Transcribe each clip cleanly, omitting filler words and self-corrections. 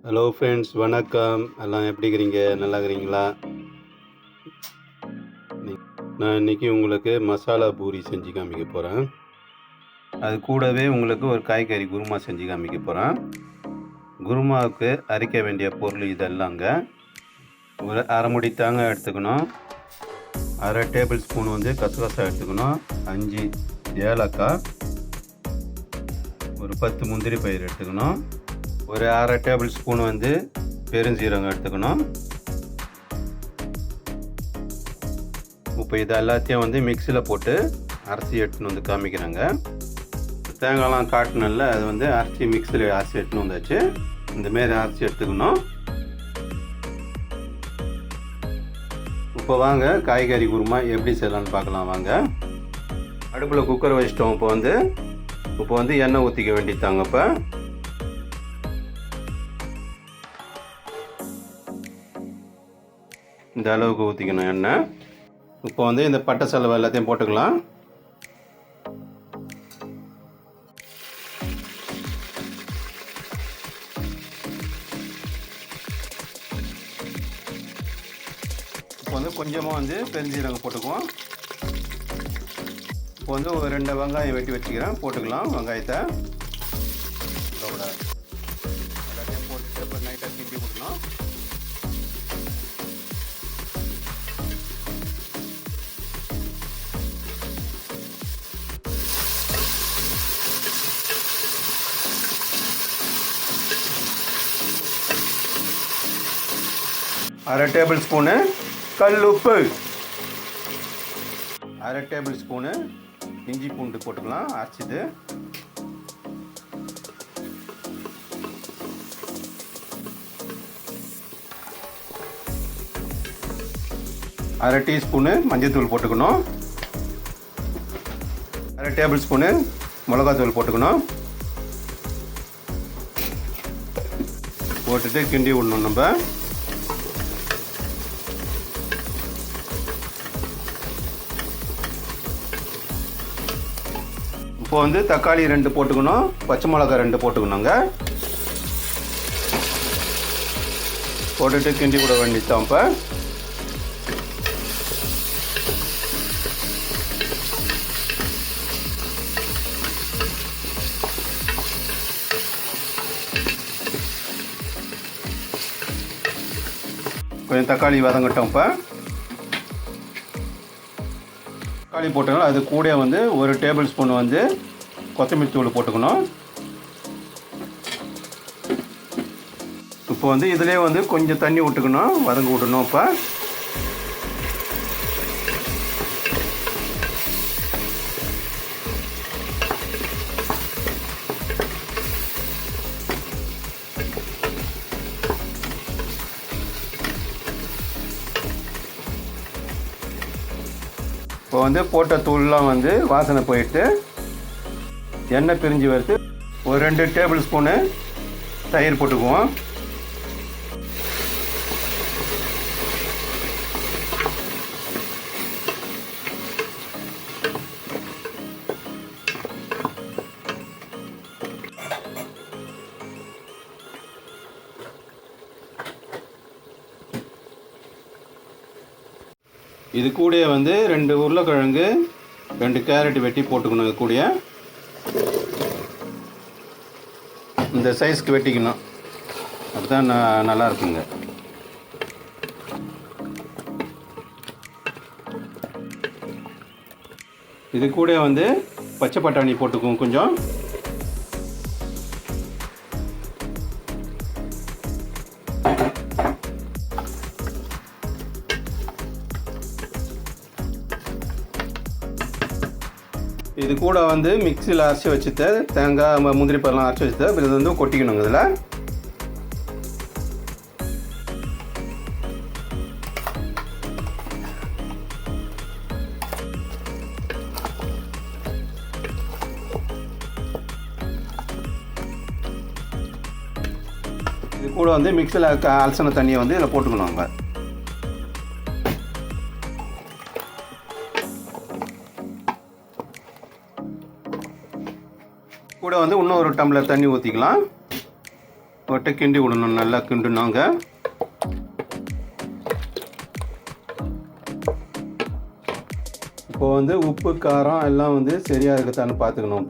Hello friends, வணக்கம். எல்லாம் எப்படி இருக்கிறீங்க? நல்லா இருக்கிறீங்களா? நான் இன்றைக்கி உங்களுக்கு மசாலா பூரி செஞ்சு காமிக்க போகிறேன். அது கூடவே உங்களுக்கு ஒரு காய்கறி குருமா செஞ்சு காமிக்க போகிறேன். குருமாவுக்கு அரைக்க வேண்டிய பொருள் இதெல்லாங்க. ஒரு அரை முடி தேங்காய் எடுத்துக்கணும், அரை டேபிள் ஸ்பூன் கசகசா எடுத்துக்கணும், 5 ஏலக்காய், ஒரு 10 முந்திரி பயிர் எடுத்துக்கணும், ஒரு அரை டேபிள் ஸ்பூன் பெருஞ்சீரகம் எடுத்துக்கணும். இப்போ இது எல்லாத்தையும் மிக்சியில் போட்டு அரைச்சி எடுத்துன்னு காமிக்கிறாங்க. தேங்காய்லாம் காட்டினல அது அரைச்சி மிக்சியில் அரைச்சி எடுத்துன்னு வந்தாச்சு. இந்தமாரி அரைச்சி எடுத்துக்கணும். இப்போ வாங்க காய்கறி குருமா எப்படி செய்யலான்னு பார்க்கலாம். வாங்க, அடுப்பில் குக்கர் வச்சிட்டோம். இப்போ எண்ணெய் ஊற்றிக்க வேண்டியதாங்க. இப்போ இந்த அளவுக்கு ஊற்றிக்கணும் எண்ணெய். இப்போ இந்த பட்டை செலவு எல்லாத்தையும் போட்டுக்கலாம். இப்போ கொஞ்சமாக பெருஞ்சீரகம் போட்டுக்குவோம். இப்போ ஒரு 2 வெங்காயம் வெட்டி வச்சுக்கிறேன், போட்டுக்கலாம். வெங்காயத்தை எல்லாத்தையும் போட்டுட்டு இப்போ நைட்டாக கிண்டி விடணும். அரை டேபிள் ஸ்பூனு கல் உப்பு, அரை டேபிள் ஸ்பூனு இஞ்சி பூண்டு போட்டுக்கலாம் அரைச்சிது. அரை டீஸ்பூனு மஞ்சள்தூள் போட்டுக்கணும், அரை டேபிள் ஸ்பூனு மிளகாத்தூள் போட்டுக்கணும். போட்டுட்டு கிண்டி விடணும். நம்ம இப்போ தக்காளி 2 போட்டுக்கணும், பச்சை மிளகாய் 2 போட்டுக்கணுங்க. போட்டுட்டு கிண்டி விட வேண்டியதான். இப்போ கொஞ்சம் தக்காளி வதங்கட்டும். இப்போ தக்காளி போட்டோம்னா அது கூட ஒரு டேபிள் ஸ்பூன் கொத்தமல்லி தூள் போட்டுக்கணும். இப்போ இதிலே கொஞ்சம் தண்ணி விட்டுக்கணும், வதங்க விடணும். இப்போ போட்ட தூள்லாம் வாசனை போயிட்டு எண்ணெய் பிரிஞ்சு வருது. ஒரு 2 டேபிள் ஸ்பூனு தயிர் போட்டுக்குவோம். இது கூட 2 உருளைக்கிழங்கு, 2 கேரட் வெட்டி போட்டுக்கணும். இது கூட இந்த சைஸ்க்கு வெட்டிக்கணும், அதுதான் நல்லா இருக்குங்க. இது கூட பச்சை பட்டாணி போட்டுக்குவோம் கொஞ்சம். இது கூட மிக்சியில் அரைச்சி வச்சுட்டு தேங்காய் முந்திரி பழம் அரைச்சி வச்சுட்டு இது கொட்டிக்கணுங்க. இதில் இது கூட மிக்சியில் அலசின தண்ணியை இதில் போட்டுக்கணும். நம்ம கூட இன்னும் ஒரு டம்ளர் தண்ணி ஊற்றிக்கலாம். போட்டு கிண்டி விடணும். நல்லா கிண்டுனாங்க. இப்போ வந்து உப்பு காரம் எல்லாம் வந்து சரியாக இருக்குதான்னு பார்த்துக்கணும்.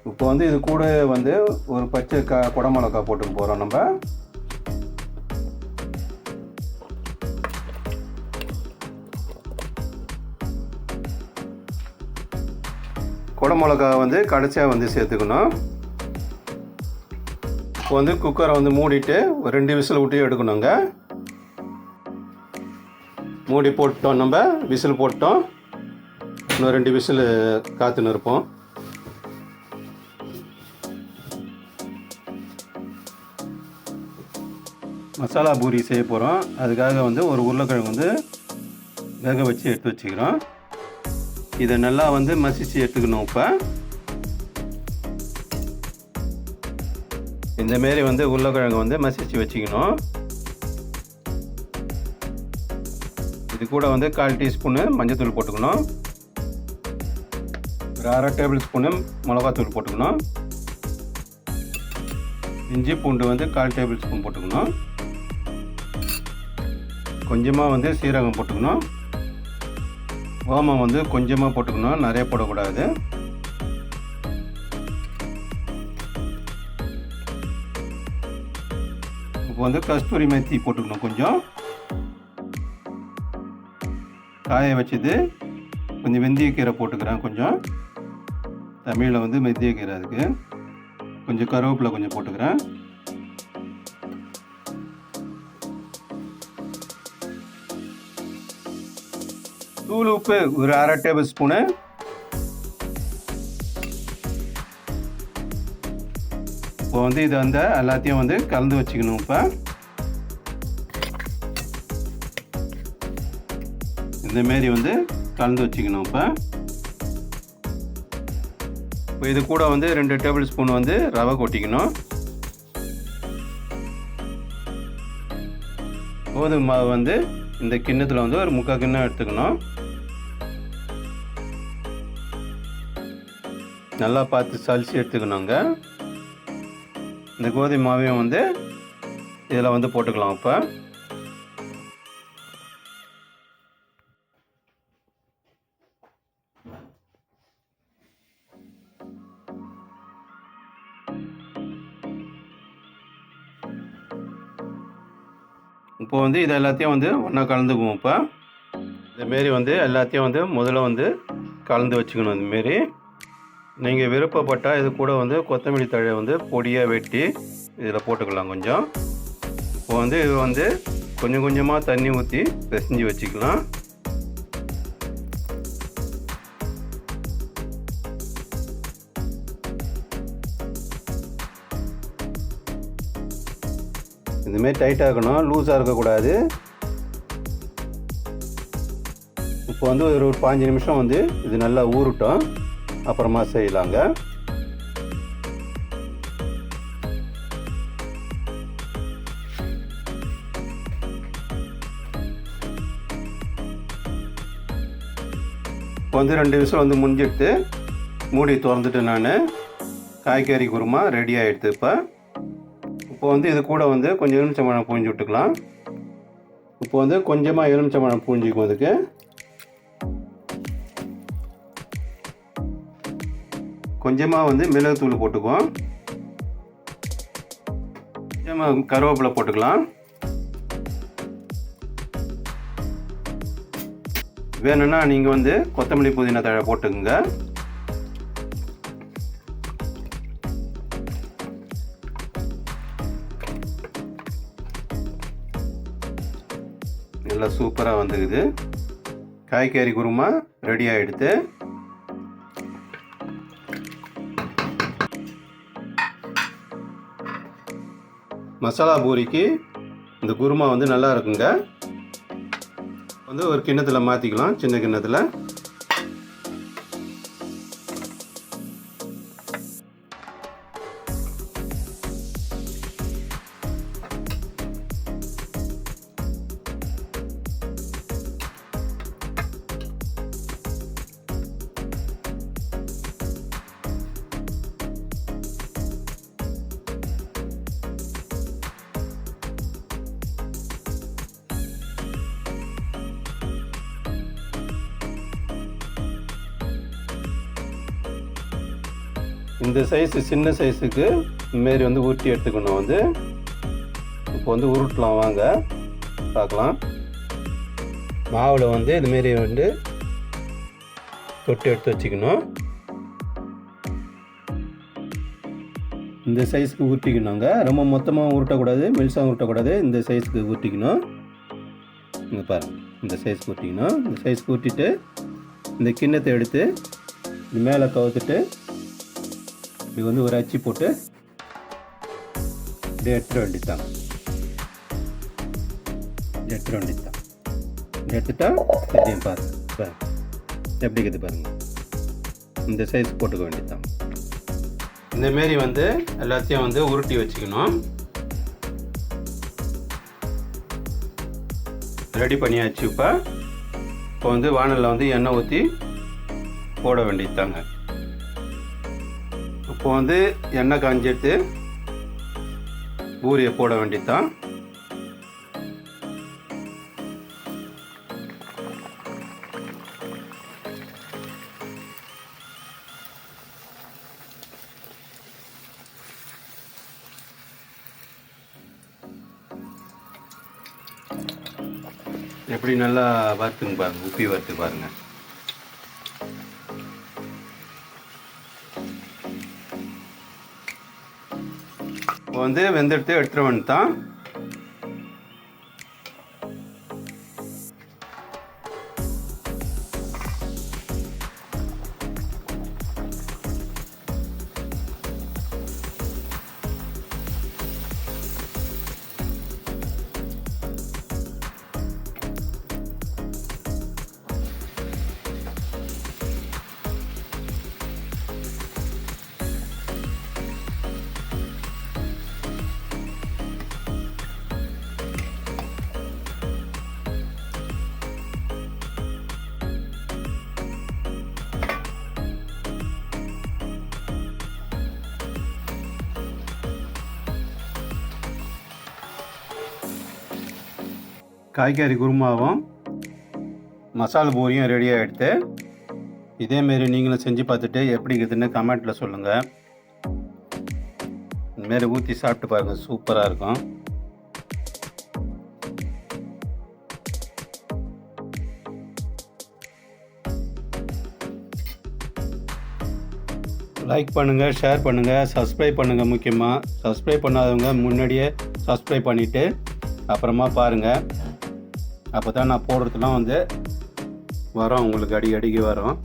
இப்போ வந்து இது கூட வந்து ஒரு பச்சை குடமிளகா போட்டுக்க போகிறோம். நம்ம குடமிளகா வந்து கடைசியாக வந்து சேர்த்துக்கணும். இப்போ வந்து குக்கரை வந்து மூடிட்டு ஒரு 2 விசில் விட்டு எடுக்கணுங்க. மூடி போட்டோம், நம்ம விசில் போட்டோம். இன்னும் 2 விசில் காத்துன்னு இருப்போம். மசாலா பூரி செய்ய போகிறோம். அதுக்காக வந்து ஒரு உருளைக்கிழங்கு வந்து வேக வச்சு எடுத்து வச்சுக்கிறோம். இதை நல்லா வந்து மசிச்சு எடுத்துக்கணும். இப்போ இந்தமாரி வந்து உருளைக்கிழங்கு வந்து மசிச்சு வச்சுக்கணும். இது கூட வந்து 1/4 டீஸ்பூனு மஞ்சள்தூள் போட்டுக்கணும். ஒரு 1/2 டேபிள் ஸ்பூனு மிளகாத்தூள் போட்டுக்கணும். இஞ்சி பூண்டு வந்து 1/4 டேபிள் ஸ்பூன் போட்டுக்கணும். கொஞ்சமாக வந்து சீரகம் போட்டுக்கணும். ஓமம் வந்து கொஞ்சமாக போட்டுக்கணும், நிறைய போடக்கூடாது. இப்போ வந்து கஸ்தூரி மெத்தி போட்டுக்கணும். கொஞ்சம் காய வச்சது கொஞ்சம் வெந்தயக்கீரை போட்டுக்கிறேன். கொஞ்சம் தமிழில் வந்து மெத்தியக்கீரை, அதுக்கு கொஞ்சம் கருவேப்பிலை கொஞ்சம் போட்டுக்கிறேன். தூள் உப்பு ஒரு 1/2 டேபிள் ஸ்பூனு. இப்போ வந்து இதை வந்து எல்லாத்தையும் வந்து கலந்து வச்சுக்கணும். இப்போ இந்தமாரி வந்து கலந்து வச்சுக்கணும். இப்போ இது கூட வந்து 2 டேபிள் ஸ்பூன் வந்து ரவை கொட்டிக்கணும். கோதுமை மாவு வந்து இந்த கிண்ணத்தில் வந்து ஒரு 3/4 கிண்ணம் எடுத்துக்கணும். நல்லா பார்த்து சலிச்சு எடுத்துக்கணுங்க. இந்த கோதுமை மாவையும் வந்து இதில் வந்து போட்டுக்கலாம். இப்போ வந்து இது எல்லாத்தையும் வந்து ஒன்றா கலந்துக்குவோம். இப்போ இந்தமாரி வந்து எல்லாத்தையும் வந்து முதல்ல வந்து கலந்து வச்சுக்கணும். இந்தமாரி நீங்கள் விருப்பப்பட்டால் இது கூட வந்து கொத்தமல்லி தழை வந்து பொடியாக வெட்டி இதில் போட்டுக்கலாம் கொஞ்சம். இப்போ வந்து இது வந்து கொஞ்சம் கொஞ்சமாக தண்ணி ஊற்றி பிசைஞ்சு வச்சுக்கலாம். இதுமாரி டைட்டாக இருக்கணும், லூஸாக இருக்கக்கூடாது. இப்போ வந்து ஒரு 5 நிமிஷம் வந்து இது நல்லா ஊறட்டும், அப்புறமா செய்யலாங்க. இப்போ வந்து 2 விசில் வந்து முடிஞ்சிட்டு மூடி திறந்துட்டு நான் காய்கறி குருமா ரெடி ஆகிடுது. இப்போ வந்து இது கூட வந்து கொஞ்சம் எலுமிச்சம்பழம் பூஞ்சி விட்டுக்கலாம். இப்போ வந்து கொஞ்சமாக எலுமிச்சம்பழம் பூஞ்சிக்கும். அதுக்கு கொஞ்சமாக வந்து மிளகுத்தூள் போட்டுக்குவோம். கொஞ்சமாக கருவேப்பிலை போட்டுக்கலாம். வேணும்னா நீங்கள் வந்து கொத்தமல்லி புதினா தழை போட்டுக்குங்க. நல்லா சூப்பராக வந்துக்குது. காய்கறி குருமா ரெடி ஆகிடுது. மசாலா பூரிக்கு இந்த குருமா வந்து நல்லா இருக்குங்க. வந்து ஒரு கிண்ணத்தில் மாற்றிக்கலாம், சின்ன கிண்ணத்தில். இந்த சைஸு சின்ன சைஸுக்கு இதுமாரி வந்து உருட்டி எடுத்துக்கணும். வந்து இப்போ வந்து உருட்டலாம் வாங்க பார்க்கலாம். மாவில் வந்து இதுமாரி வந்து தொட்டு எடுத்து வச்சுக்கணும். இந்த சைஸுக்கு உருட்டிக்கணுங்க. ரொம்ப மொத்தமாக உருட்டக்கூடாது, மெல்சாக உருட்டக்கூடாது. இந்த சைஸுக்கு உருட்டிக்கணும். இங்கே பாருங்கள், இந்த சைஸ்க்கு ஊற்றிக்கணும். இந்த சைஸ்க்கு ஊற்றிட்டு இந்த கிண்ணத்தை எடுத்து இது மேலே கவுத்துட்டு இது வந்து ஒரு அச்சு போட்டு இப்படியே எடுத்துட வேண்டியதுதான். எடுத்துட வேண்டியதுதான். எடுத்துட்டா எப்படியும் பாருங்க எப்படி இருக்குது பாருங்கள். இந்த சைஸ் போட்டுக்க வேண்டியதுதான். இந்தமாரி வந்து எல்லாத்தையும் வந்து உருட்டி வச்சுக்கணும். ரெடி பண்ணியாச்சு. இப்போ வந்து வானலில் வந்து எண்ணெய் ஊற்றி போட வேண்டியதுதாங்க. இப்போ வந்து எண்ணெய் காஞ்சிட்டு பூரியை போட வேண்டியதுதான். எப்படி நல்லா வறுத்துங்க பாருங்க, உப்பி வறுத்து பாருங்க. இப்போ வந்து வெந்தெடுத்து எடுத்துட வேண்டியதான். காய்கறி குருமாவும் மசாலா பூரியும் ரெடியாக எடுத்து இதேமாரி நீங்களும் செஞ்சு பார்த்துட்டு எப்படி இருக்குதுன்னு கமெண்ட்டில் சொல்லுங்கள். இதுமாரி ஊற்றி சாப்பிட்டு பாருங்கள், சூப்பராக இருக்கும். லைக் பண்ணுங்கள், ஷேர் பண்ணுங்கள், சப்ஸ்கிரைப் பண்ணுங்கள். முக்கியமாக சப்ஸ்கிரைப் பண்ணாதவங்க முன்னாடியே சப்ஸ்கிரைப் பண்ணிவிட்டு அப்புறமா பாருங்கள். அப்போ தான் நான் போடுறதுலாம் வந்து வரோம், உங்களுக்கு அடிக்கடிக்கு வரும்.